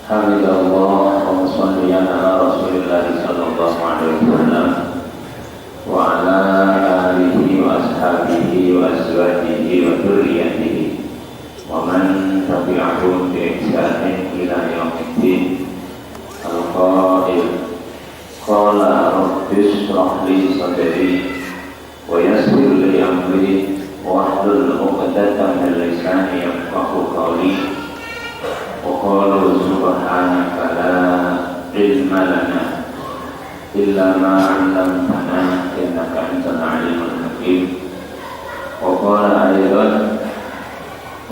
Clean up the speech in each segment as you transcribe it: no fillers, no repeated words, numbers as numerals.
Hamdalillah wa sholliyan ala Rasulillah sallallahu alaihi wasallam wa ala alihi wa ashabihi wa azwajihi wa dzurriyyatihi wa man tabi'ahum bi ihsanin ila yaumiddin. Al-Qail qala rabbi shrah li sadri wa yassir li amri wahlul 'uqdatam min lisani yafqahu qawli. وقالوا سبحانك لا علم لنا إلا ما علمتنا إنك أنت العليم الحكيم. وقال أيضا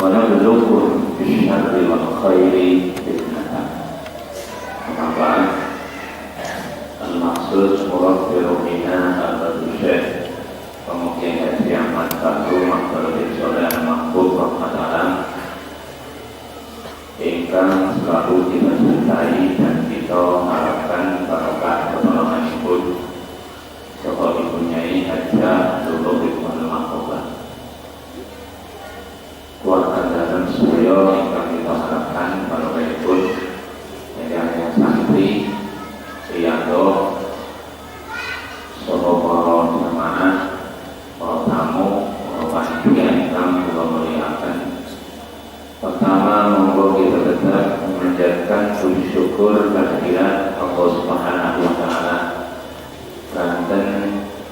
ونبلوكم بالشر والخير فتنة. أما بعد المقصود مربي روحنا البشر kemudian haji Ahmad Bakru Makhluk Soleh Mahbub Rahmat Alam ingkang selalu kita cintai dan kita harapkan barokah pertolongan ibu Joko dipunyai hajah seluruh ikhwan makhluk keluarga dalam semuanya ingkang kita harapkan barokah ibu yang santri Riyadho Soho para jamaah para tamu para panitia ingkang kula muliakan. Pertama, monggo kita tetap menjalankan puji syukur kehadirat Allah Subhanahu wa taala. Kanten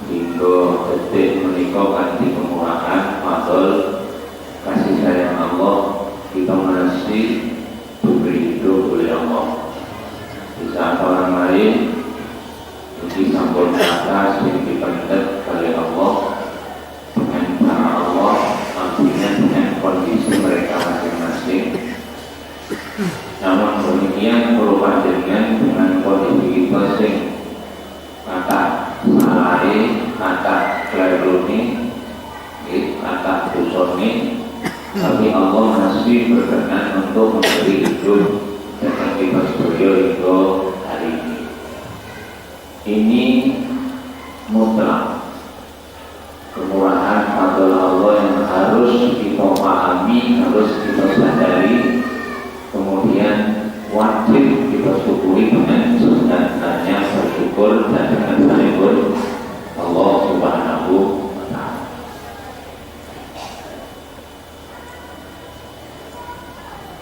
dinggo detik menika kanthi kemurahan fadl kasih sayang Allah kita masih diberi hidup oleh Allah. Di saat orang lain ini sampun kata sing dipendet oleh Allah dengan cara Allah, artinya dengan kondisi mereka masing-masing. Namun demikian perlu panjenengan dengan kondisi kita sing kata salari, kata kleruni, kata dosoni, tapi Allah masih berkenan untuk memberi hidup dengan kita sedaya hingga hari ini. Ini mutlak kemurahan fadl Allah yang harus kita pahami, harus kita sadari, kemudian wajib kita syukuri dengan sebenarnya bersyukur dan dengan salibun Allah Subhanahu wa ta'ala.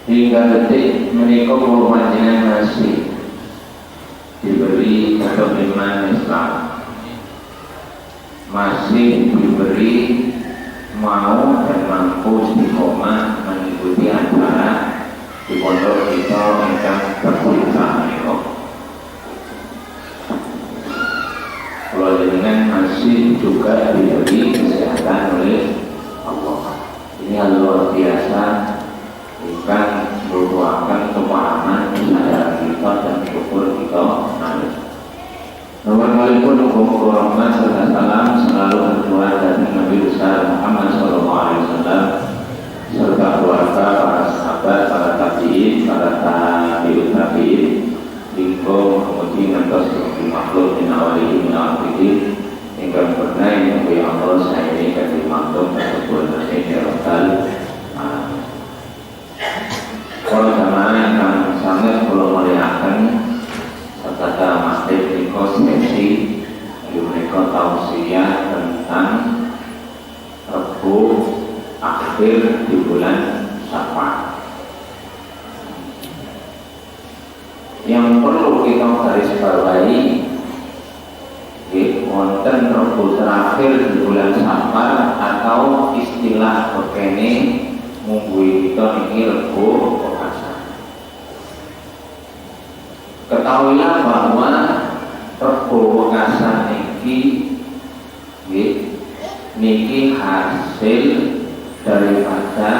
Hingga detik menika kula panjenengan masih diberi kenikmatan Islam, masih diberi mau dan mampu istiqomah mengikuti acara di pondok kita ingkang berkualitas menika. Kalau dengan masih juga diberi kesehatan oleh Allah. Ini hal luar biasa ingkang membuahkan kepahaman kesadaran kita dan syukur kita. Nomor kali pun hukum rahmat serta salam selalu berdoa dari Nabi besar Muhammad SAW serta keluarga, para sahabat, para tabi'in, para tabi'ut tabi'in, hingga menguji ngantos seperti makhluk min awalihi min akhirihi hingga pernah yang Allah saya ini dari makhluk dan sebuah ini Rabbal. Kalau jamaah yang sangat perlu melihatkan kata masjid niko sesi niko tausiah tentang Rebu akhir di bulan Syawal. Yang perlu kita garis bawahi wonten Rebu terakhir di bulan Syawal atau istilah begini mungguhi kita ini Rebu. Ketahuilah bahwa Rebu Wekasan niki hasil daripada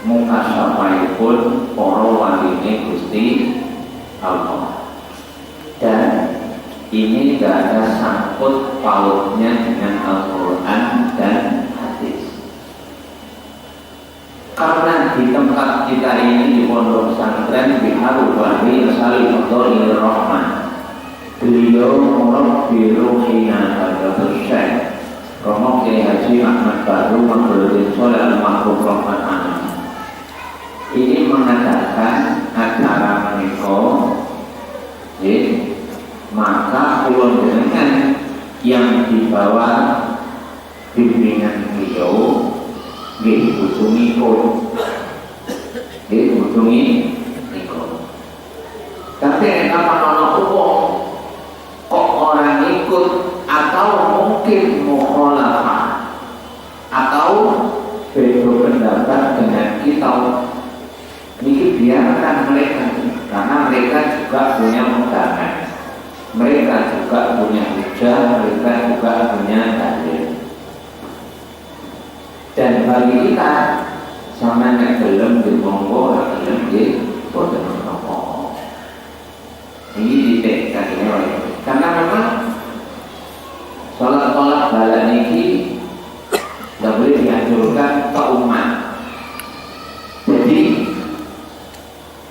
mukasapaipun para waline Gusti Allah, dan ini tidak ada sangkut pautnya dengan Al-Quran dan hadis. Karena di tempat kita ini di pondok pesantren Biharu Bahri Salihul Rahman, beliau Murabbi Ruhina Al-Syekh Romo Kiai Haji Ahmad Bakru Makhluk Soleh Mahbub Rahmat Alam ini mengatakan bawah bimbingan beliau nggih ujungipun niku. Tapi nek ana wong kok orang ikut atau mungkin mukhalafah atau beda pendapat dengan kita, ini biarkan mereka, karena mereka juga punya pegangan, mereka juga punya hujah, mereka juga punya dalil. Dan bagi kita sama nek belum di monggo, belum di boten apa. Ini ditekkan oleh, karena memang sholat bala niki tidak boleh dianjurkan ke umat. Jadi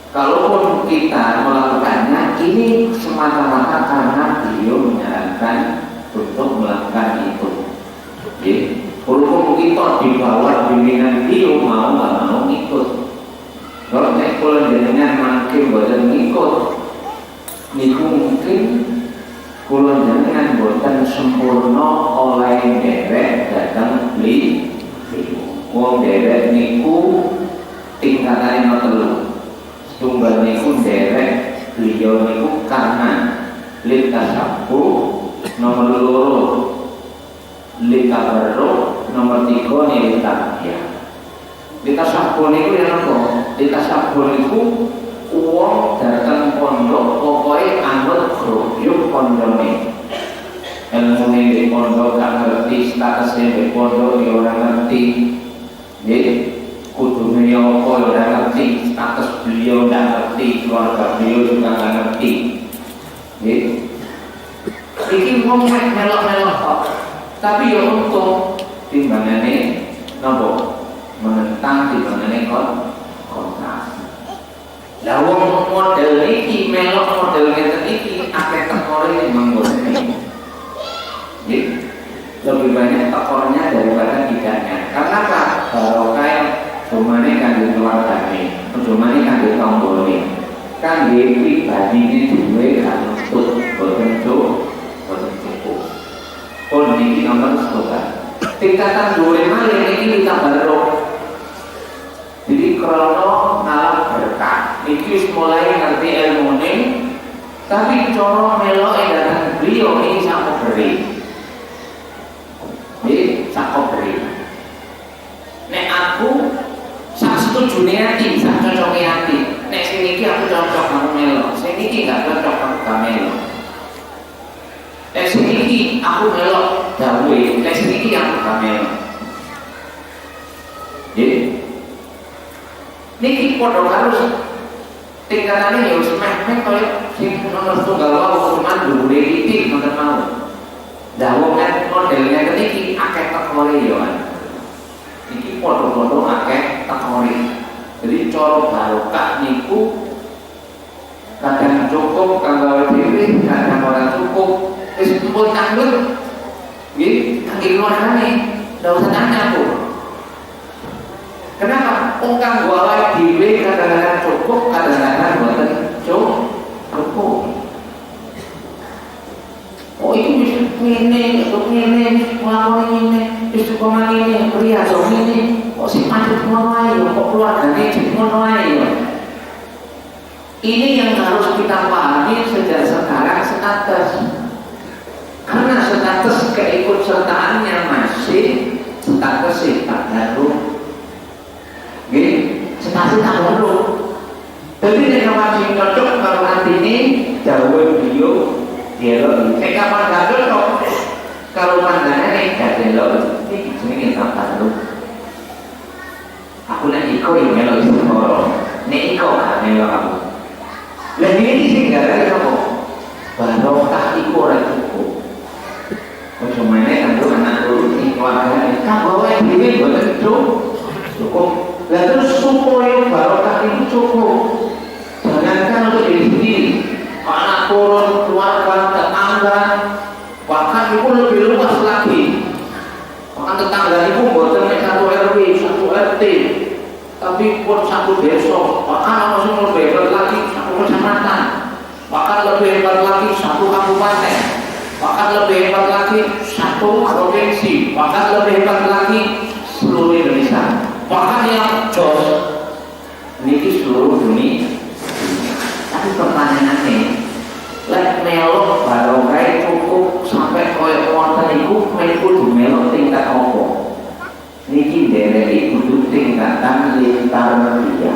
kalaupun kita melakukannya, ini semata-mata karena beliau menyarankan untuk melakukan itu. Jadi walaupun kita di bawah bimbingan beliau mau nggak mau ikut. Kalau nek kula jenengan makin boten ikut, niku mungkin kula jenengan boten sempurna oleh derek datang beli. Wong derek niku tingkatane telu. Tunggal niku derek beliau niku karena litasabu nomor loro, litabaru nomor 3 nih litabiyah. Litasabu niku yang apa? Litasabu niku uang datang pondok pokoknya anut grup pondoknya. Ilmu di pondok gak ngerti, statusnya di pondok ya orang ngerti. Jadi kudunya ya apa ya orang ngerti, status beliau gak ngerti, keluarga beliau juga gak ngerti. Jadi ini ngomong melok-melok kok, tapi ya untuk timbangannya nopo menentang timbangannya kontras. Lah wong model iki melok model ngeten iki akeh tekore manggon. Jadi lebih banyak tekornya daripada tidaknya. Karena apa? Barokah cumane kangge keluargane, cumane kangge tanggane, kangge pribadine dhewe kan untuk boten cukup. Pun niki nomor 1. Tingkatan dhuwure malih niki ditabarok. Jadi krono ngalap berkah. Iki mulai ngerti ilmune, tapi cara meloke datang beliau ini sak beri. Jadi sak beri. Nek aku sak setujune ati, sak cocoke ati. Nek sing iki aku cocok kamu melo, sing iki gak cocok kamu gak melo. Nek sing iki aku melo dawuhe, nek sing iki aku gak melo. Jadi niki padha harus tingkatannya ya wis meh koyo sing nomor tunggal wae cuman dhuwure iki mboten mau. Lah wong kan modelnya niki akeh tekore ya. Iki padha-padha akeh tekore. Jadi cara barokah niku kadang cukup kanggo dhewe, kadang ora cukup. Wis pun tanggung. Nggih, kangge keluargane ndak usah tanya Bu. Kenapa? Kanggo awake dhewe kadang-kadang cukup, kadang-kadang mboten cukup. Oh itu bisa ngene, kok ngene, nglawan ngene, wis kok ngene, priya kok ngene, kok sing macet ngono ae, kok keluargane ngono ae. Ini yang harus kita pahami sejak sekarang status. Karena status keikutsertaannya masih status tak baru. Gini, status tak baru. Jadi nek masih cocok karo atine jauh beliau dia lo, kapan gak cocok kalau pandangannya gak lo, ini jenenge tak baru. Aku nak iko yang melo istiqoroh, nek iko gak melo aku. Lagi ini sih gak ada apa, barokah iko ora cukup. Bagaimana kan anak dulu ini keluarganya, kan bawa ini bukan cukup. Lalu terus supaya barokah itu cukup, jangankan untuk diri sendiri. Anak turun, keluarga, tetangga, bahkan itu lebih luas lagi. Bahkan tetangga itu bukan satu RW, satu RT, tapi pun satu desa. Bahkan langsung lebih hebat lagi satu kecamatan. Bahkan lebih hebat lagi satu kabupaten. Bahkan lebih hebat lagi satu provinsi, bahkan lebih hebat lagi seluruh Indonesia, bahkan yang jos niki seluruh dunia. Tapi pertanyaannya, lek melok barokah cukup sampai koyo wonten iku kudu melok tingkat apa? Niki derek kudu tingkatan lintar dia.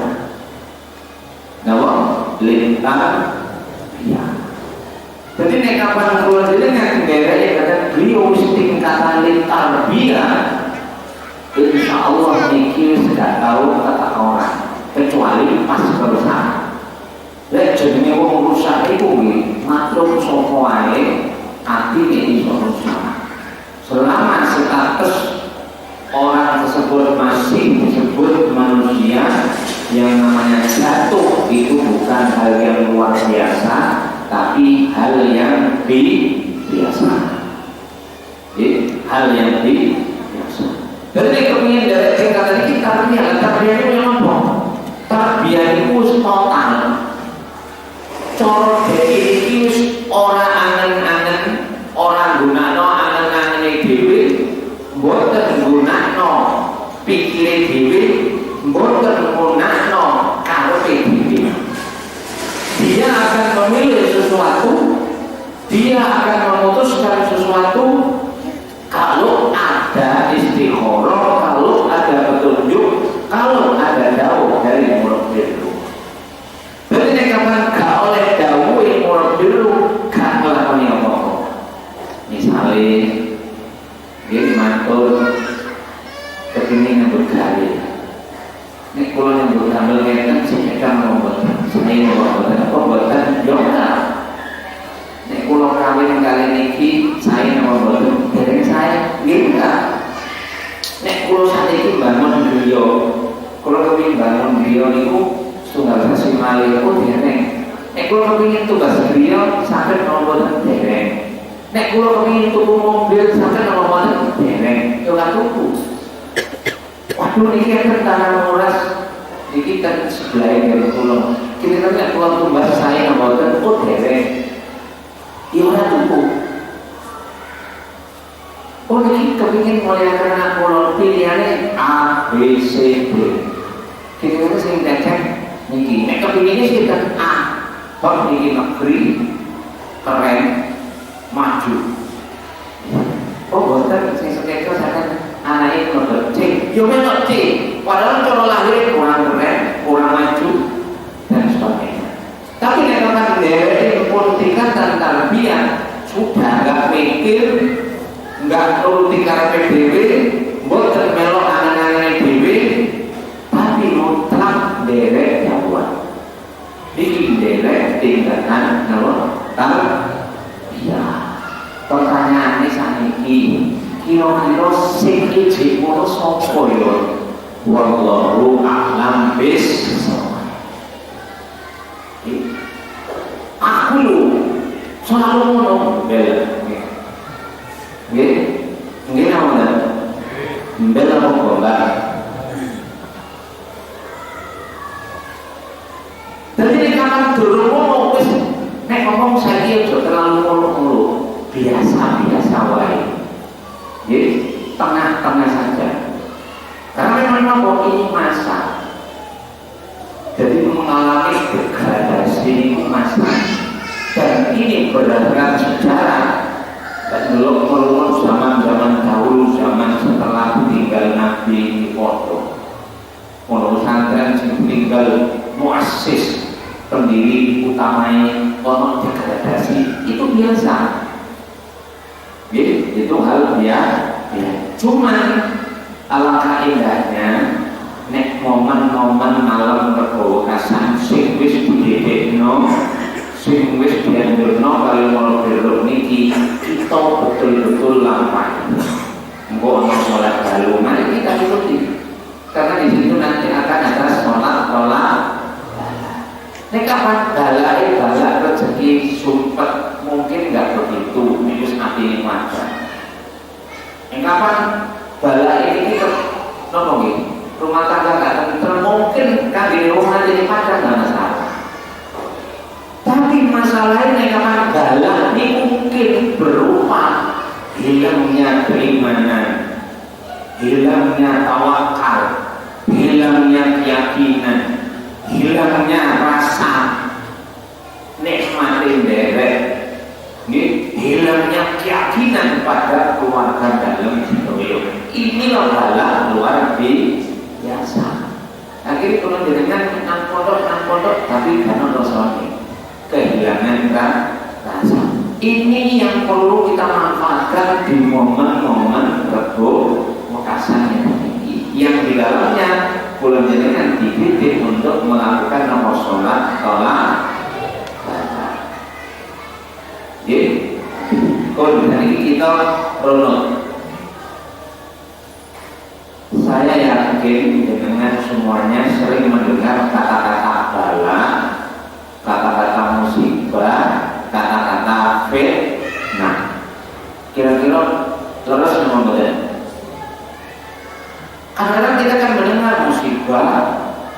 Napa? Lintar dia. Jadi nek kapan kula jenengan derek kata beliau tingkatan lintar dia, insyaallah niki sudah tahu kata orang, kecuali pas berusaha. Lek jenenge wong rusak iku nggih maklum sapa wae atine iso rusak. Selama status orang tersebut masih disebut manusia, yang namanya jatuh itu bukan hal yang luar biasa, tapi hal yang biasa. Hal yang biasa. Jadi kepingin dari tingkatan ini tarbiyah itu yang apa? Tarbiyah itu total. Coro dari ini orang angen-angen, orang gunakno angen-angen dhewe, mboten gunakno pikire dhewe, mboten gunakno karepe dhewe. Dia akan memilih sesuatu, dia akan memutuskan sesuatu kalau ada istikharah, kalau ada petunjuk, kalau ada dawuh dari Murabbi. Jadi kapan gak oleh dawuh Murabbi gak nglakoni apa-apa. Misale nggih matur kepengin nyambut gawe. Nek kula nyambut gawe ngeten sing kang mboten, saya mboten apa mboten yo ora. Nek kula kawin kali niki saya mboten dereng saya nggih enggak. Nek kula saniki bangun griya, kula kepengin bangun griya niku tunggal sasi malih pun dereng. Nek kula kepengin tugas griya saged mboten dereng. Nek kula kepengin tuku mobil saged mboten dereng. Yo gak tuku. Waduh niki enten tanah moras niki kan sebelah dari kula. Kira-kira kula tumbas saya mboten pun dereng. Yo ora tuku. Oh niki kepengin muliakan anak kula pilihane A, B, C, D. Kira-kira sing deket niki nek kepinginnya sih kan A, bab niki negeri keren maju. Oh boten sing sekeca sampean anake mlebet C, yo melok C, padahal cara lahir kurang keren, kurang maju dan sebagainya. Tapi nek kan derek politika dan tarbiyah sudah enggak mikir, enggak nuruti karepe dhewe, mboten melok angan-angan dhewe, tapi mutlak derek jawab. Iki derek tingkatan tarbiyah. Pertanyaane saniki, kira-kira sing iki ngono sapa ya? Wallahu a'lam bissawab. Aku lho selalu ngono, bel. Nggih. Nggih namanya. Bel apa bola? Jadi kalau dulu ngomong wis nek ngomong saiki aja terlalu ngono-ngono. Biasa-biasa wae. Nggih, tengah-tengah saja. Karena memang ini masa. Jadi mengalami degradasi masa. Dan ini berdasarkan sejarah. Dan belum perlu zaman-zaman dahulu, zaman setelah tinggal Nabi di foto. Pondok pesantren sing tinggal muassis pendiri utamanya ono degradasi itu biasa. Itu hal biasa. Cuman alangkah indahnya nek momen-momen malam berprovokasi sing wis didedekno, sing wis dianjurno kali Murabbi niki kita betul-betul lampahi. Engko ono salat dalu, mari kita ikuti. Karena di situ nanti akan ada sholat tolak. Ini kapan balak rezeki sumpet mungkin nggak begitu, minus hati wajar. Ini kapan balak ini ngomongin rumah tangga nggak termungkin kan di rumah jadi pacar nggak masalah. Tapi masalahnya kapan balak ini mungkin berupa hilangnya keimanan, hilangnya tawakal, hilangnya keyakinan, hilangnya rasa nikmatin derek, hilangnya keyakinan pada keluarga dalam hidup. Inilah bala luar biasa. Akhirnya kalau jenengan nang pondok tapi karena dosa kehilangan rasa. Ini yang perlu kita manfaatkan di momen-momen berbuka yang di dalamnya pulang jenengan dididik untuk melakukan nomor sholat jadi kalau hari kita runut, saya yakin dengan semuanya sering mendengar kata-kata bala, kata-kata musibah, kata-kata fitnah. Kira-kira terus memang betul. Kadang-kadang kita kan mendengar musibah,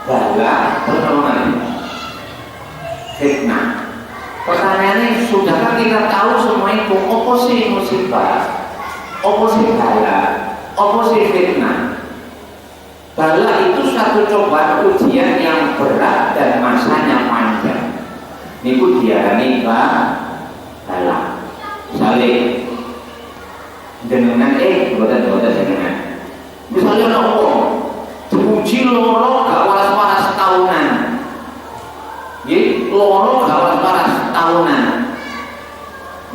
bala, pertolongan, fitnah. Pertanyaannya, sudahkah kita tahu semua itu? Apa sih musibah? Apa sih bala? Apa sih fitnah? Bala itu satu cobaan ujian yang berat dan masanya panjang. Niku diarani bala. Misalnya jenengan boten jenengan. Misalnya nopo diuji loro gak waras-waras tahunan. Nggih, loro gak waras-waras tahunan.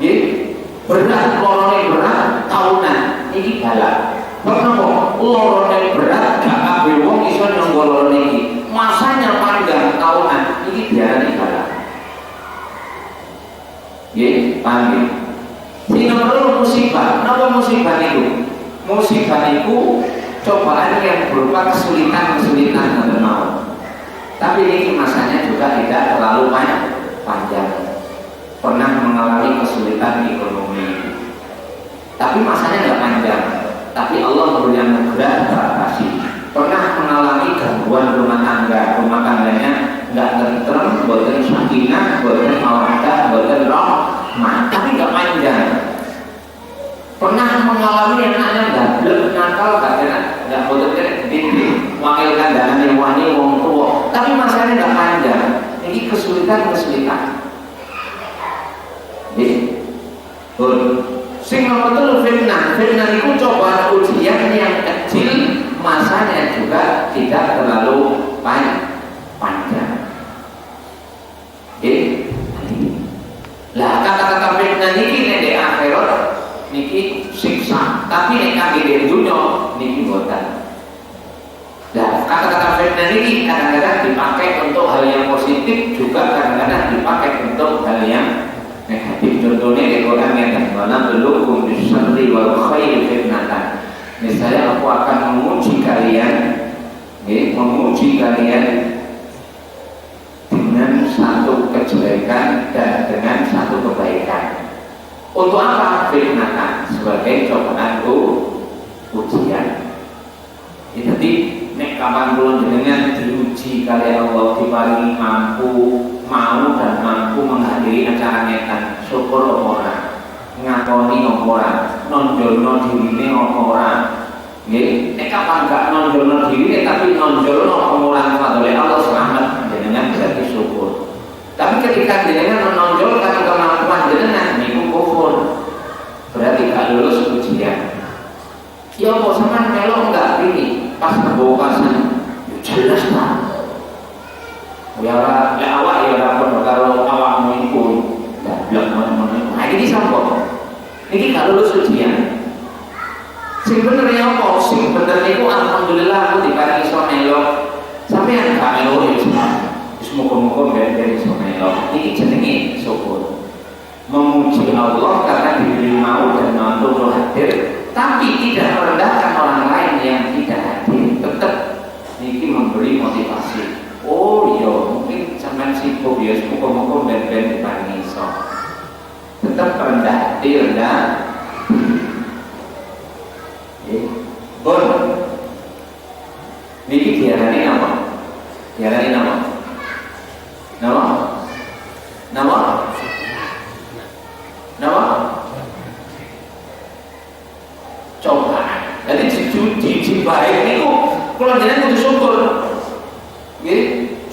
Nggih, berat lorone berat tahunan. Iki bala. Kenapa? Lorone berat gak kabeh wong iso nyangga lorone iki. Masanya panjang tahunan. Iki diarani bala. Nggih, paham nggih? Sing nomor musibah. Napa musibah niku? Musibah niku cobaan yang berupa kesulitan yang mau. Tapi ini masanya juga tidak terlalu panjang. Pernah mengalami kesulitan ekonomi, tapi masanya tidak panjang. Tapi Allah memberi anugerah kasih. Pernah mengalami gangguan rumah tangganya nggak tentrem, boten sakinah, boten mawaddah, boten rahmah, tapi nggak panjang. Pernah mengalami anaknya gablek, nakal, nggak boten gede, wakil kandangan yang wani wong tua, tapi masanya nggak panjang. Ini kesulitan. Sing nomor telu fitnah itu cobaan ujian yang kecil, masanya juga tidak terlalu panjang. Lah kata-kata fitnah ini di akhirat niki siksa, tapi nek kangge di dunya niki boten. Nah, kata-kata fitnah ini kadang-kadang dipakai untuk hal yang positif, juga kadang-kadang dipakai untuk hal yang negatif. Contohnya di Quran yang mana belukum bisyarri wal khairi fitnatan. Misalnya aku akan menguji kalian dengan satu kejelekan dan dengan satu kebaikan. Untuk apa? Fitnatan, sebagai cobaan ujian. Jadi nek kapan kula jenengan diuji kali Allah diparingi mampu mau dan mampu menghadiri acara ngetan, syukur apa ora, ngakoni apa ora, nonjolno dirine apa ora. Nggih, nek kapan gak nonjolno dirine tapi nonjolno pengulangan fadhole Allah selamat jenengan berarti syukur. Tapi ketika jenengan menonjolkan kemampuan jenengan niku kufur. Berarti gak lulus ujian. Ya mau sampean melo enggak ini pas pembukaan jelas tak. Ya ora awak ya ora padha karo awakmu iku. Dablek men-men. Nah iki sampo. Iki gak lulus ujian. Sing bener ya apa? Sing bener niku alhamdulillah aku diparingi iso melo. Sampeyan gak melo ya wis muga-muga ben iso melo. Iki jenenge syukur. Memuji Allah karena diberi mau dan mampu hadir, tapi tidak merendahkan orang lain yang tidak hadir. Tetap niki memberi motivasi. Oh iya, mungkin sampean sibuk ya, semoga-moga ben-ben diparingi iso. Tetap rendah hati, rendah. Bon, niki diarani apa? Diarani apa? Nama? Nama? Nama? Coba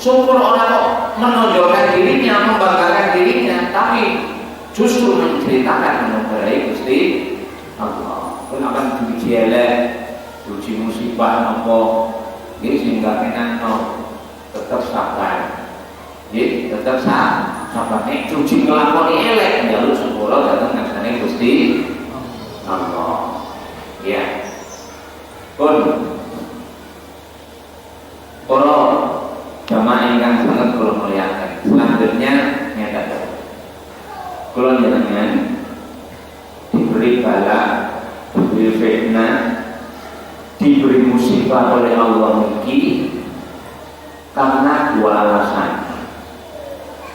Syukur orang kok menonjolkan dirinya, membanggakan dirinya, tapi justru menceritakan mengenai Gusti Allah. Pun akan diuji elek, diuji musibah nopo, ini sehingga enak no, tetap sabar, jadi tetap sabar. Diuji ngelakoni elek, jalur syukur datang ngasane Gusti Allah. Ya, pun para jamaah ingkang sangat kula muliakan. Selanjutnya nyata kula jenengan diberi bala, diberi fitnah, diberi musibah oleh Allah niki karena dua alasan.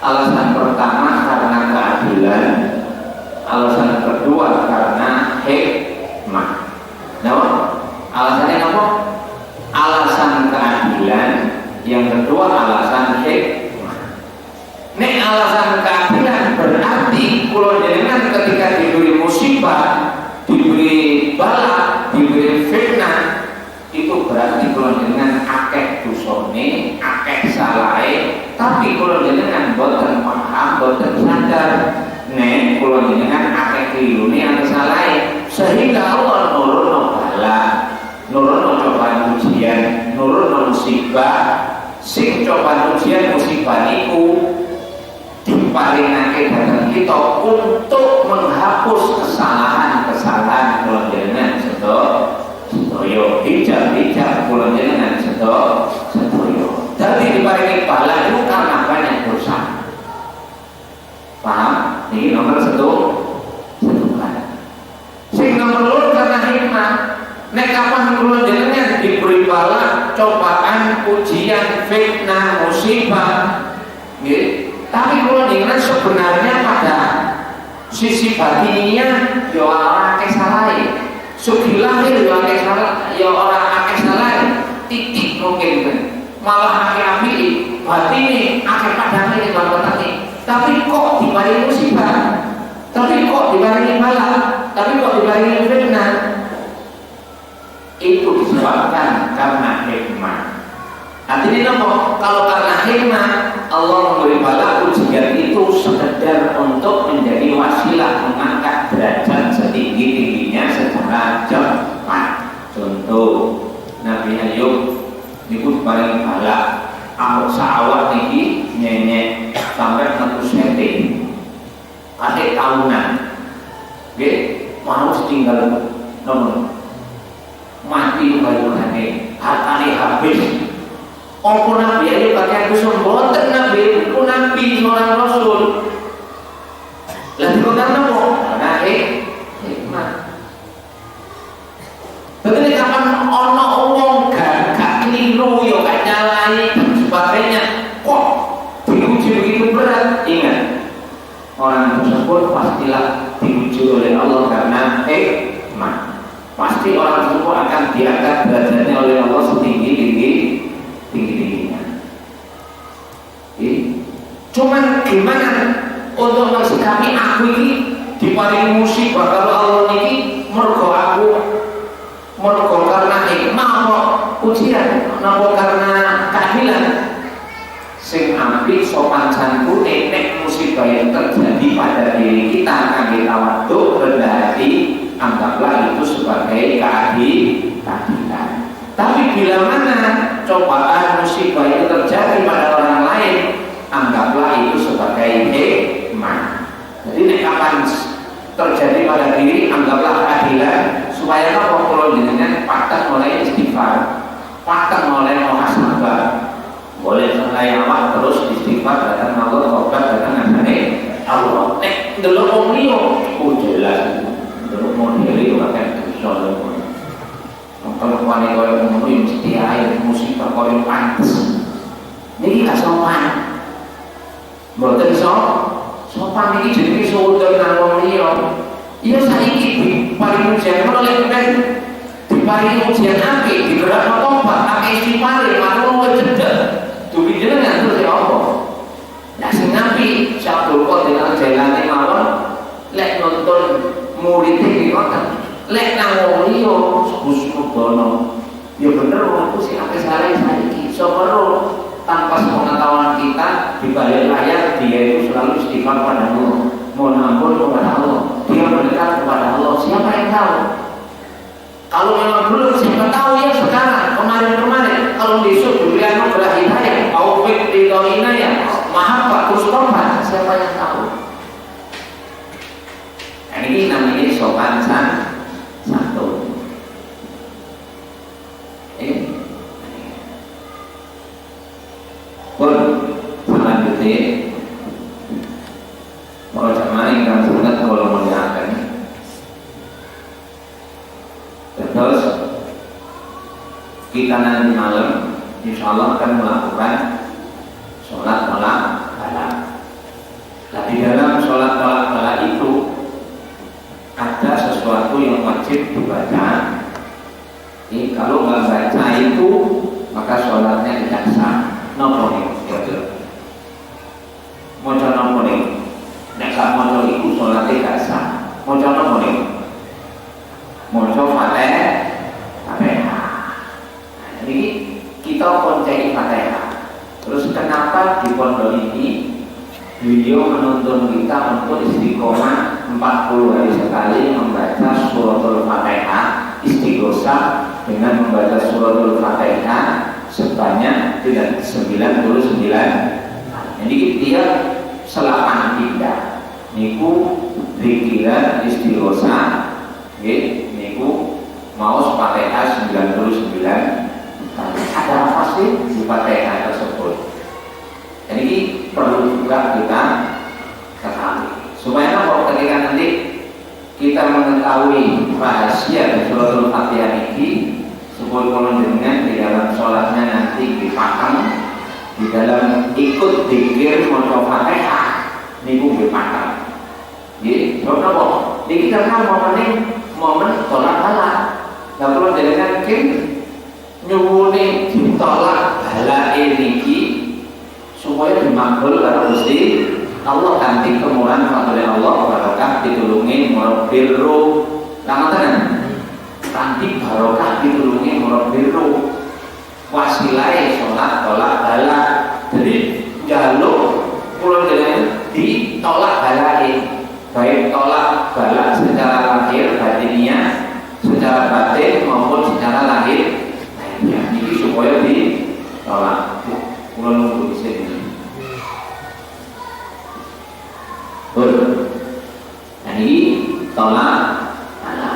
Alasan pertama karena keadilan, alasan kedua karena hikmah. Nah, alasannya apa? Alasan keadilan, yang kedua alasan hikmah. Nek alasan keadilan berarti kula jenengan ketika diberi musibah, diberi bala, diberi fitnah, itu berarti kula jenengan akeh dosane, akeh salahe, tapi kula jenengan boten paham, boten sadar nek kula jenengan akeh klirune, akeh salahe, sehingga Allah nurunno bala, nurunno cobaan ujian, nurunno musibah. Sing cobaan ujian musibah niku diparingake dhateng kita untuk menghapus kesalahan-kesalahan kula jenengan sedaya, hijab-hijab kula jenengan sedaya. Dadi diparingi bala itu karena banyak dosa. Paham? Ini nomor satu kan. Sing nomor loro karena hikmah. Nek kapan kula jenengan diberi bala, cobaan, ujian, fitnah, musibah, nggih. Tapi kula jenengan sebenarnya pada sisi batinnya ya ora akeh salahe. Sugi lahir ya akeh salah, ya ora akeh salahe. Titik mungkin malah akeh apike, batine akeh padange bangetane. Tapi kok diparingi musibah? Tapi kok diparingi bala? Tapi kok diparingi fitnah? Itu disebabkan karena hikmah. Artinya apa? Kalau karena hikmah Allah memberi bala ujian itu sekedar untuk menjadi wasilah mengangkat derajat setinggi-tingginya secara cepat. Contoh Nabi Ayub niku paling bala sawah niki nyenyek sampai 100 cm. Adik tahunan. Nggih, mau tinggal nomor mati bayunane, hartane habis. Apa Nabi Ayub pakai kusum boten Nabi, ku Nabi seorang Rasul. Lah dikontang napa? Karena hikmah. Berarti kapan ono wong gak keliru yo gak nyalai dan sebagainya, kok diuji begitu berat? Ingat, orang tersebut pastilah diuji oleh Allah karena hikmah. Pasti orang tersebut akan diangkat derajatnya oleh Allah setinggi-tingginya. Cuman gimana untuk mensikapi aku ini diparingi musibah kalau Allah ini mergo karena hikmah apa ujian, napa karena keadilan. Sing apik sopan santun nek musibah yang terjadi pada diri kita kangge tawadhu rendah hati, anggaplah itu sebagai keadilan. Tapi bila mana cobaan musibah itu terjadi pada orang lain, anggaplah itu sebagai hikmah. Jadi nek kapan terjadi pada diri, anggaplah keadilan supaya apa kalau jenengan patah mulai istighfar, patah mulai muhasabah, boleh mulai awak terus istighfar datang Allah, tobat datang ngasane Allah. Nek ndelok wong liya, jelas ndelok model iki pakai dosa. Kalau kalian koyo ngono yo mesti ae musibah koyo pantes. Niki gak sopan. Mboten sopan iki jenenge sudon nang wong liya. Iya saiki diparingi ujian oleh Tuhan, diparingi ujian apik, digerakno tobat, akeh istighfar, manut cedhek. Dugi jenengan terus ya apa? Lah sing apik Syabdul Qadir Jailani mawon lek nonton murid iki ngoten. Lek nang wong liya Husnudono. Ya bener aku sing akeh salah saiki. Sopero tanpa sepengetahuan istighfar kepada Allah, mohon ampun kepada Allah, dia mendekat kepada Allah. Siapa yang tahu? Kalau memang belum, siapa tahu ya sekarang, kemarin-kemarin, kalau besok diberi anugerah hidayah, taufik ridhoinaya, mahabbah terus tobat, siapa yang tahu? Nah, ini namanya sopan santun. Pun selanjutnya, para jamaah yang sangat kalau muliakan. Terus kita nanti malam insya Allah akan melakukan sholat tolak bala. Nah, di dalam sholat tolak bala itu ada sesuatu yang wajib dibaca. Ini kalau nggak baca itu maka sholatnya tidak sah. Nopo nih, moco nopo nih. Nek gak moco itu sholatnya tidak sah. Moco nopo nih. Moco Fatihah. Nah, ini kita koncei Fatihah. Terus kenapa di pondok ini beliau menuntun kita untuk istiqomah 40 hari sekali membaca suratul Fatihah, istighosah dengan membaca suratul Fatihah sebanyak 99. Jadi dia selapan tidak. Niku zikiran istighosah, niku mau Fatihah 99. Ada apa sih di Fatihah tersebut? Jadi ini perlu juga kita ketahui supaya kalau ketika nanti kita mengetahui rahasia dari suratul Fatihah ini, supaya kalau dengan di dalam sholatnya nanti dipaham, di dalam ikut zikir maca Fatihah niku dipaham. Jadi, kenapa? Jadi kita kan momen tolak bala. Nah kalau dengan nyuwuni ditolak bala ini supaya dimakbul karo Gusti Allah, kanthi kemurahan oleh Allah barokah ditulungi murabbiru langoten kanthi barokah ditulungi murabbiru wasilahe salat tolak bala. Jadi jaluk kula jenengan ditolak balae, baik tolak bala secara lahir batiniah, secara batin maupun secara lahir. Nah, ini supaya ditolak. Kula nunggu di sini. Nah ini tolak bala.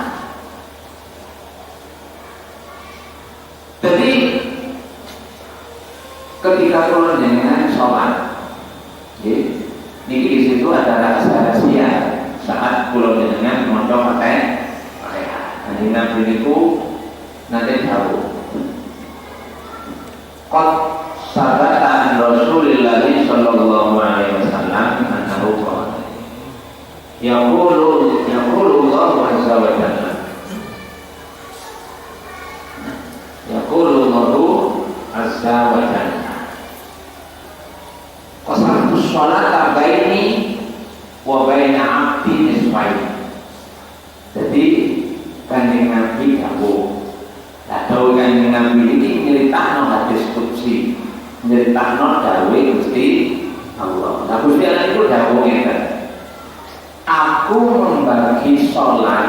Jadi ketika kula jenengan sholat, ini di situ ada rahasia saat kula jenengan maca Fatihah. Nah ini nabi niku nanti tahu. Qad sabata an Rasulillah sallallahu alaihi wasallam annahu qala yaqulu Allah azza wa jalla yaqulu Allah azza wa jalla qasamtu sholata baini wa baina abdi nisfain. Jadi kanjeng Nabi dawuh, dawuh kanjeng Nabi ini nyeritakno hadis qudsi, nyeritakno dawuh Gusti Allah. Nah Gusti Allah itu dawuh ngeten, aku membagi sholat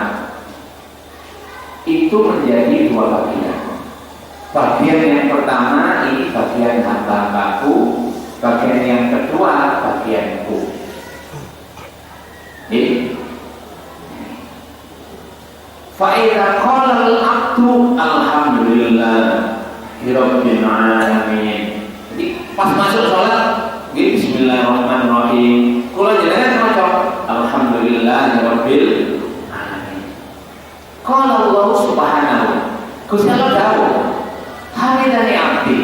itu menjadi dua bagian. Bagian yang pertama ini bagian hamba-hambaku, bagian yang kedua bagianku. Fa'idha qala al-abdu alhamdulillah rabbil alamin. Jadi pas masuk sholat bismillahirrahmanirrahim, kula jenengan maca alhamdulillah rabbil alamin. Qala Allah subhanahu, Gusti Allah dawuh, hamidani abdi,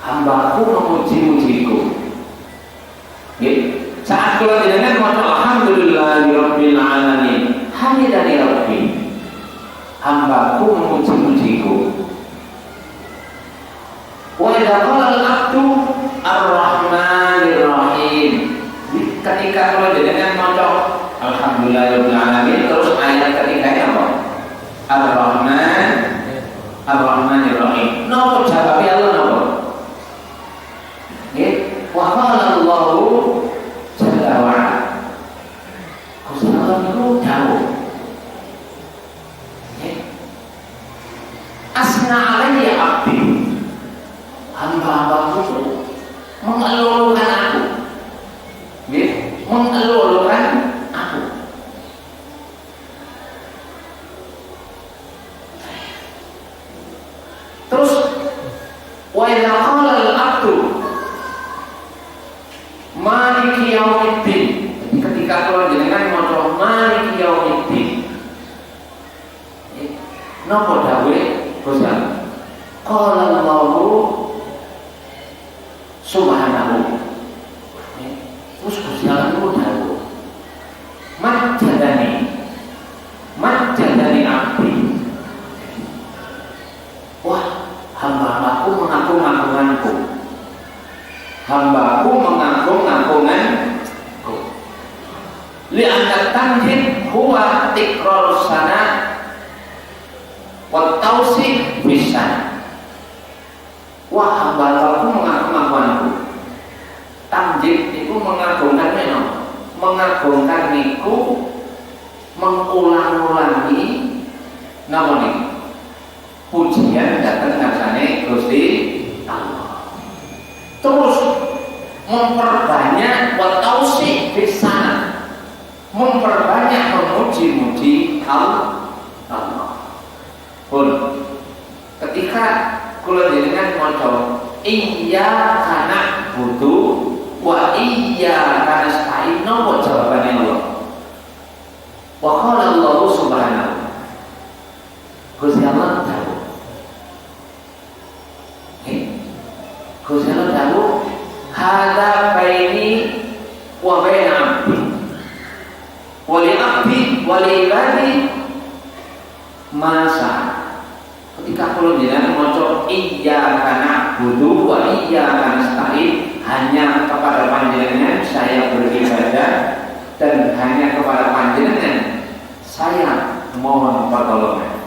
hambaku memuji-mujiku. Saat kula jenengan maca alhamdulillah rabbil alamin, hamidani rabbi, hambaku memuji-mujiku. Wa idza qala al-abdu ar-rahmanir rahim, ketika kula jenengan maca alhamdulillah rabbil alamin, terus ayat ketiganya apa? Ar-Rahman Ar-Rahmanir Rahim. Napa jawabe Allah napa? Nggih, wa qala Allahu jalla hamba-hambaku itu mengelulukan aku, mengelulukan aku. Terus wa idza qala al-'abdu maliki yaumiddin, ketika kula jenengan maca maliki yaumiddin, napa dawuhe Gusti Allah? Qala Allahu subhanahu. Terus Gusti Allah itu dawuh, majadani abdi. Wah, hamba-hambaku mengagung-agunganku, hambaku mengagung-agunganku. Li'anna tanjid huwa tikrarus sana wa tausik bisan. Wah, hamba-hambaku mengagung-agunganku. Tanjid itu mengagungkan memang, mengagungkan niku mengulang-ulangi namanya pujian datang ngarsane Gusti Allah. Terus memperbanyak wa tausik bisan, memperbanyak memuji-muji Allah. Pun ketika kula jenengan maca iyyaka na'budu wa iyyaka nasta'in, napa jawabane Allah? Wa qala Allah subhanahu, Gusti Allah dawuh, Gusti Allah dawuh, hadza baini wa baina abdi wa li abdi wa li ibadi masa. Ketika kula jenengan maca iyyaka na'budu wa iyyaka nasta'in, hanya kepada panjenengan saya beribadah dan hanya kepada panjenengan saya mohon pertolongan.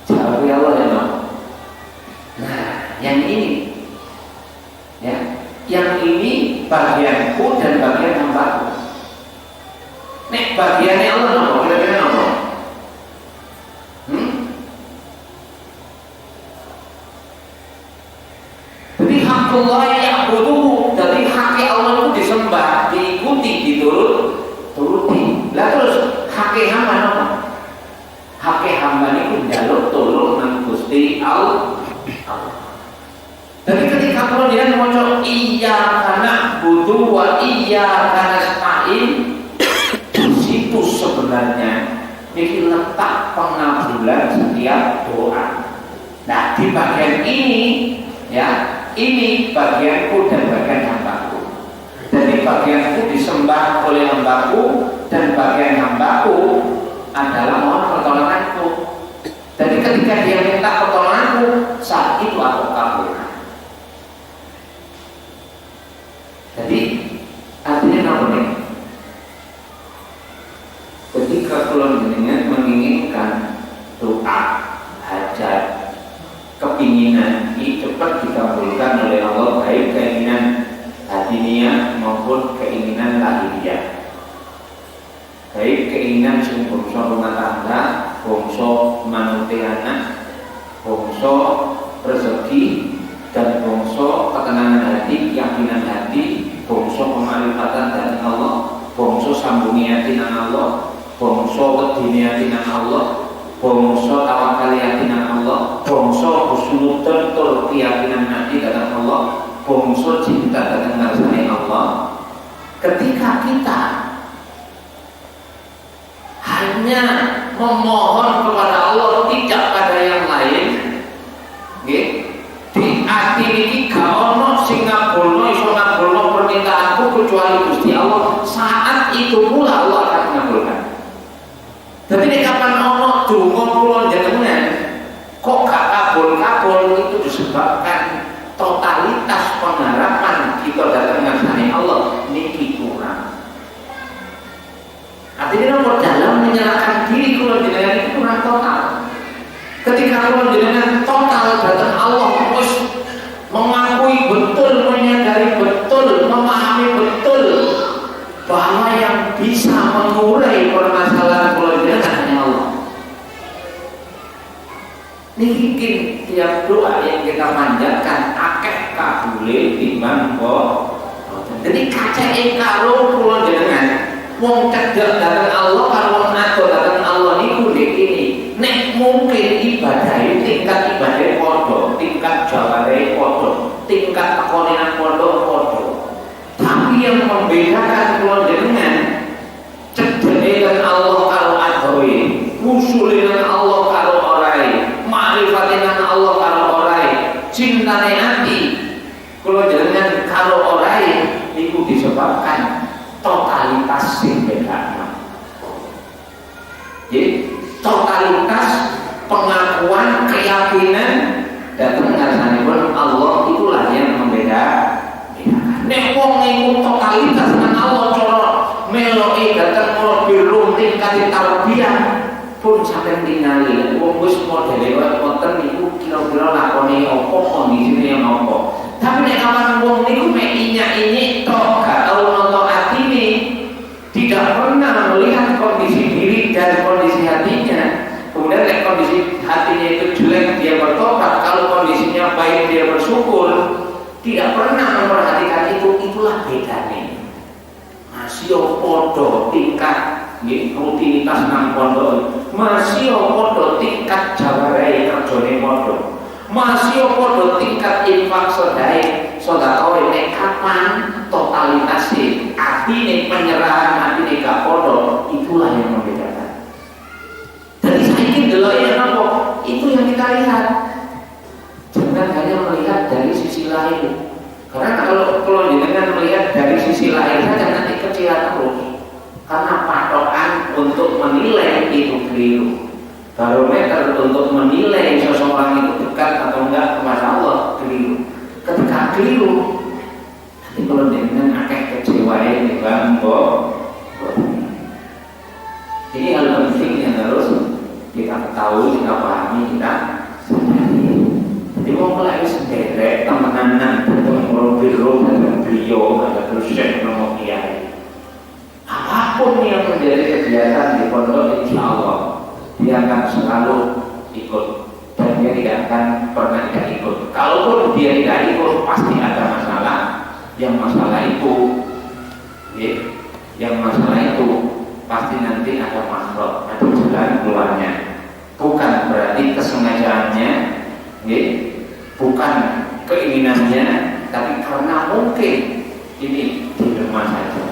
Jawab ya Allah ya Allah. Nah, yang ini ya, yang ini bagianku dan bagian hambaku. Nek bagiannya Allah nopo, kira-kira nopo? Jadi hakullah ya'buduhu, jadi hak Allah itu disembah, diikuti, dituruti. Lah terus hak hamba nopo? Hak hamba niku njaluk tulung nang Gusti Allah. Jadi ketika kalau dia maca iyyaka na'budu wa iyyaka nasta'in, di situ sebenarnya ini letak pengabulan setiap doa. Nah, di bagian ini ya, ini bagianku dan bagian hambaku. Jadi bagianku disembah oleh hambaku dan bagian hambaku adalah mohon pertolonganku. Jadi ketika dia minta pertolonganku, saat itu aku kabulkan. Jadi artinya apa nih? Ketika kula jenengan menginginkan doa, hajat, kepinginan ini cepat dikabulkan oleh Allah, baik keinginan hadiniah maupun keinginan lahiriah. Baik keinginan sing bangsa rumah tangga, bangsa manuti anak, bangsa rezeki, dan bangsa ketenangan hati, keyakinan hati, bangsa pemarifatan dari Allah, bangsa sambungi hati nang Allah, bangsa wedine hati nang Allah, bangsa tawakal hati nang Allah, bangsa husnudzon tur keyakinan hati datang Allah, bangsa cinta datang ngarsane Allah. Ketika kita hanya memohon kepada Allah, tidak pada yang lain, di hati ini gak ono sing ngabulno, iso ngabulno permintaanku kecuali Gusti Allah. Saat itu pula Allah akan mengabulkan. Tapi nek kapan ono donga kula jenengan kok gak kabul-kabul, itu disebabkan totalitas pengharapan kita datang ngarsane Allah niki kurang. Artinya nomor dalam menyerahkan diri kula jenengan itu kurang total. Ketika kula jenengan total datang Allah, terus mengakui betul, menyadari betul, memahami betul bahwa yang bisa mengurai permasalahan kula jenengan hanya Allah. Ini mungkin tiap doa yang kita panjatkan akeh tahlil timbang kok. Jadi kacake karo kula jenengan wong cedhek dateng Allah karo wong ado dateng Allah niku iki nek mungkin ibadah tingkat ibadah padha, tingkat jaware padha, tingkat tekone padha. Tapi yang membedakan kula jenengan cedhek dengan Allah karo adoe, usule dengan Allah karo orae, makrifate dengan Allah karo orae, cintane ati kula jenengan karo orae itu disebabkan totalitas sing bedakna. Jadi totalitas pengakuan keyakinan datang ngarsanipun Allah itulah yang membedakan. Nek wong iku totalitas nang Allah cara meloke datang mobil tingkat tarbiyah pun sampai tingali wong wis modele kaya ngoten niku kira-kira lakone apa kondisine apa. Tapi nek awan wong niku mek ini tok gak tau nonton atine, tidak pernah melihat kondisi diri dan kondisi hatinya. Kemudian nek kondisi hatinya itu jelek dia bertobat, kalau kondisinya baik dia bersyukur, tidak pernah memperhatikan itu. Itulah bedanya. Masih podo tingkat rutinitas nang pondok, masih podo tingkat jaware kerjane podo, masih podo tingkat infak sedekah nek kapan totalitas artine penyerahan atine gak podo, itulah yang membedakan. Jadi saiki deloke napa? Itu yang kita lihat. Jangan hanya melihat dari sisi lain. Karena kalau jenengan melihat dari sisi lain saja nanti kecil terus. Karena patokan untuk menilai itu keliru. Barometer untuk menilai seseorang itu dekat atau enggak kepada Allah keliru. Ketika keliru, nanti kalau jenengan akeh kecewain di bangko. Ini hal penting yang harus kita ketahui, kita pahami, kita sadari. Jadi mau mulai sendiri temenan mobil dan beliau ada dosen nomor kiai. Apapun yang menjadi kegiatan di pondok, insya Allah dia akan selalu ikut dan dia tidak akan pernah tidak ikut. Kalaupun dia tidak ikut, pasti ada masalah. Yang masalah itu pasti nanti ada makhluk, ada jalan keluarnya. Bukan berarti kesengajaannya, bukan keinginannya, tapi karena mungkin ini di rumah saja.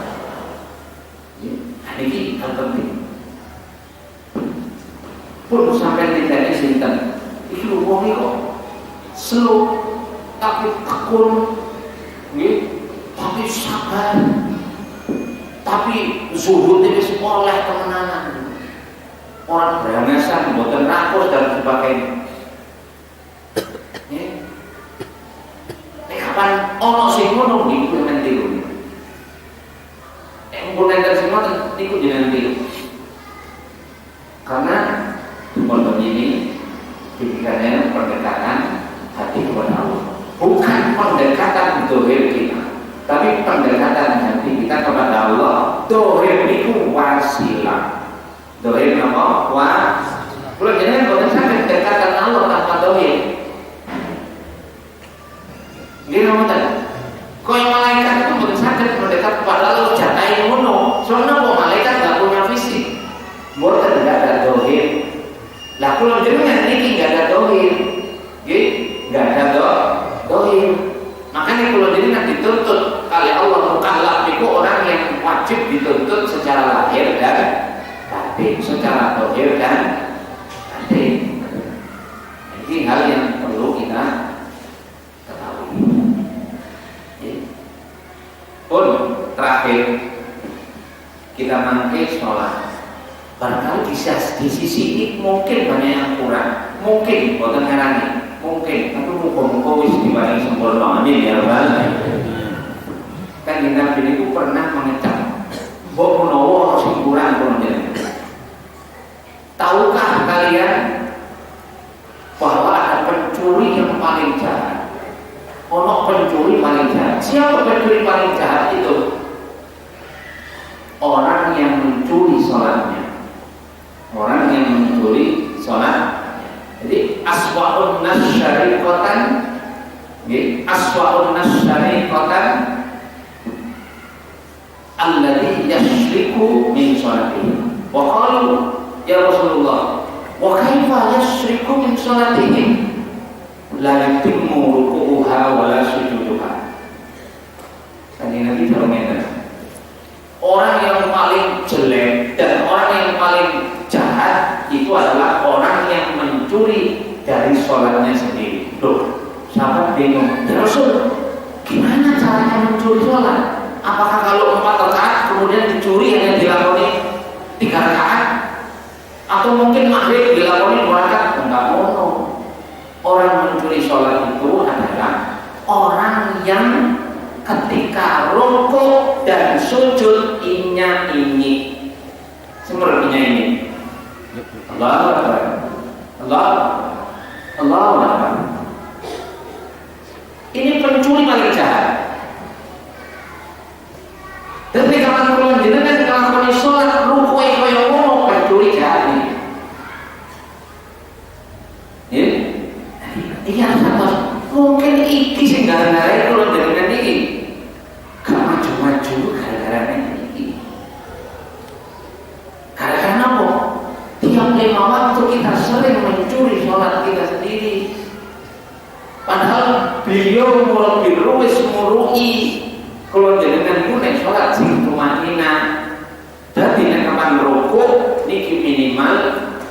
Ini hal penting. Pun sampai tidak izinkan, itu wong kok slow, tapi tekun, tapi sabar, tapi zuhud ini oleh kemenangan. Orang berangasan, buatan rakus dan sebagainya. Kapan ono sing ngono niku nanti lho. Kemudian dari semua niku jenengan tiru. Karena pondok ini pikirannya pendekatan hati kepada Allah. Bukan pendekatan dohir kita, tapi pendekatan hati kita kepada Allah. Dohir itu wasilah. Dohir apa? Kalau jenengan boten saged pendekatan Allah tanpa dohir. Dia ngomong kau malaikat itu bukan sakit mendekat kepada Allah jatai ngono. Soalnya malaikat gak punya fisik, bukan gak ada dohir. Lah kalau jenengan ini gak ada dohir, gak ada dohir. Makanya kalau jenengan dituntut kali Allah mukallaf itu orang yang wajib dituntut secara lahir dan batin, secara dohir dan batin. Ini hal yang perlu kita pun terakhir kita mangke sholat. Barangkali di sisi ini mungkin banyak yang kurang, mungkin bukan ngarani, mungkin tapi muka-muka wis diwali sempurna. Amin ya rabbal. Kan Nabi itu pernah mengecam mbok menawa sing kurang pun. Tahukah kalian bahwa ada pencuri yang paling jahat? Ono pencuri paling jahat. Siapa pencuri paling jahat itu? Orang yang mencuri sholatnya. Orang yang mencuri sholat. Jadi aswa'un nas syariqatan, aswa'un nas alladzi yashriku min sholatihi. Wa qalu ya Rasulullah, wa kaifa yashriku min sholatihi? La yatimmu ruku'uha wa la sujuduha. Kanjeng Nabi berkata, orang yang paling jelek dan orang yang paling jahat itu adalah orang yang mencuri dari sholatnya sendiri. Loh, sahabat bingung, ya Rasul, gimana caranya mencuri sholat? Apakah kalau 4 rakaat kemudian dicuri hanya dilakoni 3 rakaat? Atau mungkin maghrib dilakoni 2 rakaat? Enggak mau. Orang mencuri sholat itu adalah orang yang ketika rukuk dan sujud inya-inyi. Seperti ini. Allahu Akbar. Allahu Akbar. Ini pencuri paling jahat. Tapi kapan kula jenengan nglakoni salat rukuke kaya ngono pencuri jahat iki. Ya. Iki ana mungkin iki sing gara-gara kula jenengan iki gak maju-maju gara-gara iki. Karena apa? Tiap 5 waktu kita sering mencuri sholat kita sendiri. Padahal beliau murabbi ruwis murui kalau jenengan kuning sholat sing tumanina. Dadi nek kapan rukuk niki minimal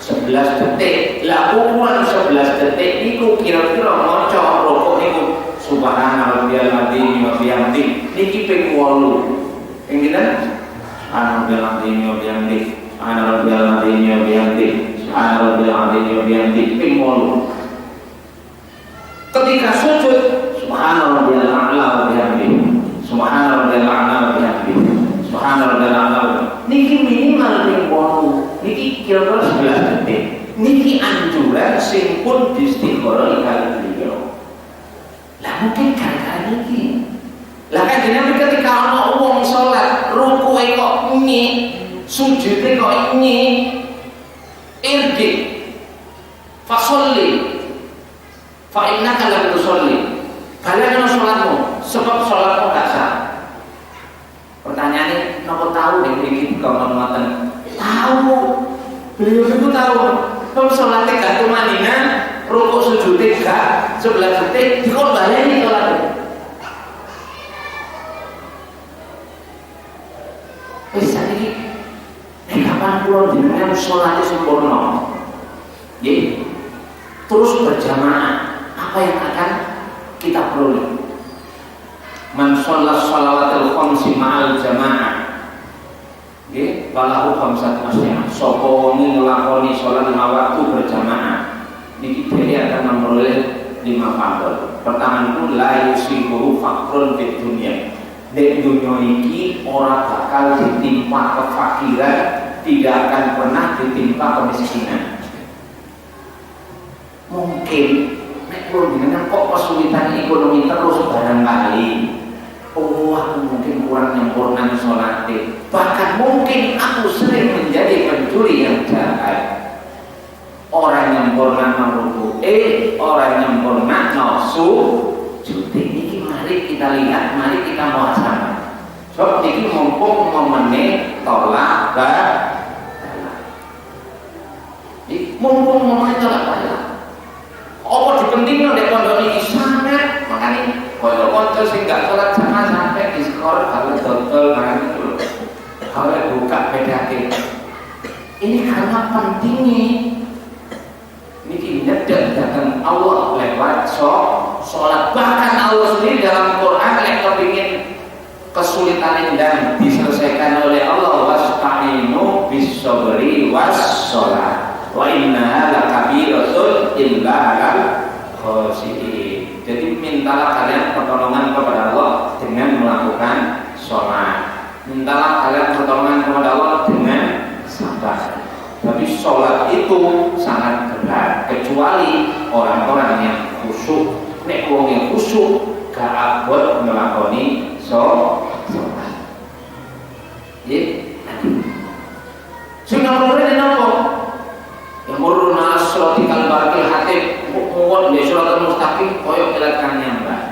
11 detik. Lah ukuran 11 detik niku kira-kira maca rukuk niku subhana rabbiyal azim wa bihamdi niki ping 8. Ping pinten? Subhana rabbiyal azim wa bihamdi. Subhana rabbiyal azim wa bihamdi. Subhana rabbiyal azim wa bihamdi ping 8. Ketika sujud subhana rabbiyal a'la wa bihamdi. Subhana rabbiyal a'la wa bihamdi. Subhana rabbiyal a'la. Niki minimal ping 8. Niki kira-kira 11 detik. Niki anjuran sing pun distikharah kali beliau. Lah mungkin gara-gara niki. Lah kan jenengan ketika ana wong salat rukuke kok nyi, sujude kok nyi, irji fasolli fa innaka lam tusolli. Balik salatmu sebab salatmu gak sah. Pertanyaannya, napa tahu nek iki kok ngoten? Tahu. Beliau itu tahu. Kalau salatnya gak tumanina, rukuk sujudnya gak 11 detik, dikon baleni salatnya. Wis sakniki nek kapan kula jenengan salate sempurna. Nggih. Terus berjamaah, apa yang akan kita peroleh? Man shollat shalawatil khamsi ma'al jamaah. Nggih, walahu khamsat asyam. Sapa wong nglakoni salat 5 waktu berjamaah, niki dhewe akan memperoleh 5 fardhu. Pertama itu la yusibuhu faqrun fid dunya. Di dunia ini orang bakal ditimpa kefakiran, tidak akan pernah ditimpa kemiskinan. Mungkin nek jenengan kok kesulitan ekonomi terus barangkali, oh aku mungkin kurang nyempurna sholat. Bahkan mungkin aku sering menjadi pencuri yang jahat. Orang yang nyempurna meruku, orang yang nyempurna nafsu. Jadi ini mari kita lihat, mari kita muhasabah. Sebab ini mumpung momennya tolak balas. Mumpung momennya tolak balas. Apa dipentingkan oleh pondok ini sangat, makanya pondok-pondok sih nggak sholat sama sampai di sekolah kalau dodol barang itu, kalau buka bedake. Ini karena pentingnya. Ini nyedek datang Allah lewat sholat. Bahkan Allah sendiri dalam Quran yang kepingin kesulitan dan diselesaikan oleh Allah, wasta'inu bis-sabri was-sholat wa innaha lakabiratun illa 'alal khashi'in. Jadi mintalah kalian pertolongan kepada Allah dengan melakukan sholat. Mintalah kalian pertolongan kepada Allah dengan sabar. Tapi sholat itu sangat berat kecuali orang-orang yang khusyuk. Nek wong yang khusyuk gak abot nglakoni sholat. Nggih. Sing nomorane napa? Ya murun as-sholati kal barqil hatib, muwon di sholatul mustaqim koyo kelakannya Mbak.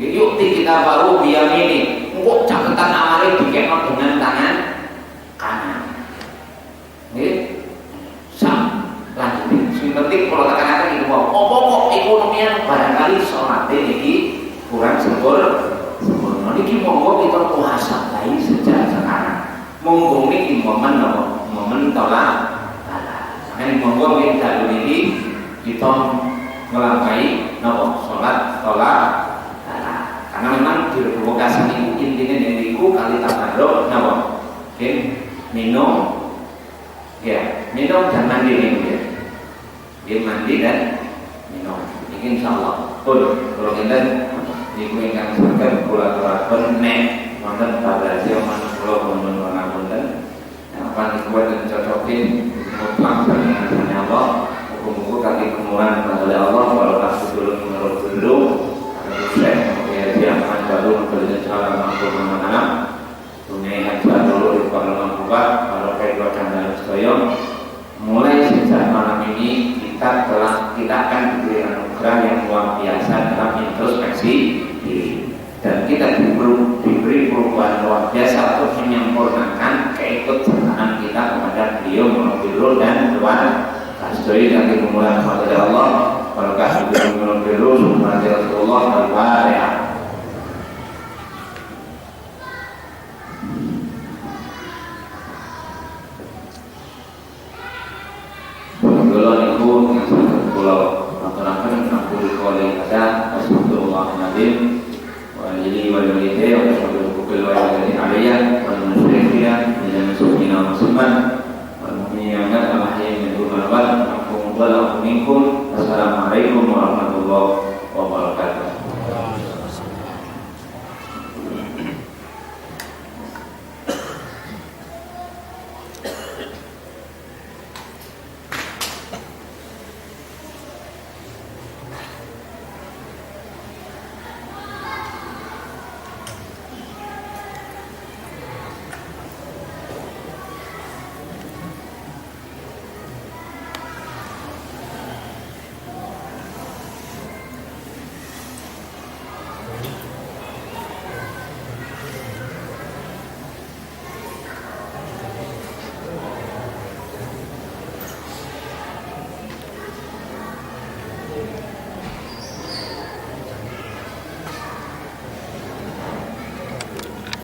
Yuk kita baru biar ini pokok catatan awalnya dikekno dengan tangan kanan. Nggih. Sam lanjut. Sing penting kalau tekan-tekan iku apa kok ekonomian barangkali salate iki kurang sempurna. Niki monggo kita puasa bae sejak sekarang. Monggo niki momen napa? Momen tolak bala. Makanya monggo kita niki kita ngelampaui napa? Salat tolak bala. Karena memang di lokasi ini intinya niku kali tabarruk napa? Minum dan mandi ya. Dia mandi dan minum. Ini insyaallah. Kalau kita niku ingkang saged kula aturaken nek wonten bagasi manut kula wonten wonten apa niku wonten cocokin mutlak dengan Allah. Muga-muga kaki kemuran oleh Allah kalau kasih dulu menurut dulu. Saya siapkan baru berjalan salam mampu mana. Dunia yang dulu di kalau membuka kalau kayak dan sedaya mulai sejak malam ini kita akan diberi anugerah yang luar biasa dalam introspeksi diri dan kita diberi perubahan luar biasa untuk menyempurnakan keikutsertaan kita kepada beliau Muhammad dan Tuhan Kasdoi dan kemuliaan kepada Allah berkah beliau Muhammad Rasulullah Al-Fatihah. Pulau aturaken ampun kali ada astagfirullahaladzim wa alihi wa sahbihi wa sallam alaihi wa sallam dan sunnah musliman wa mu'minina al-ahya min dun al-wal minkum assalamualaikum warahmatullahi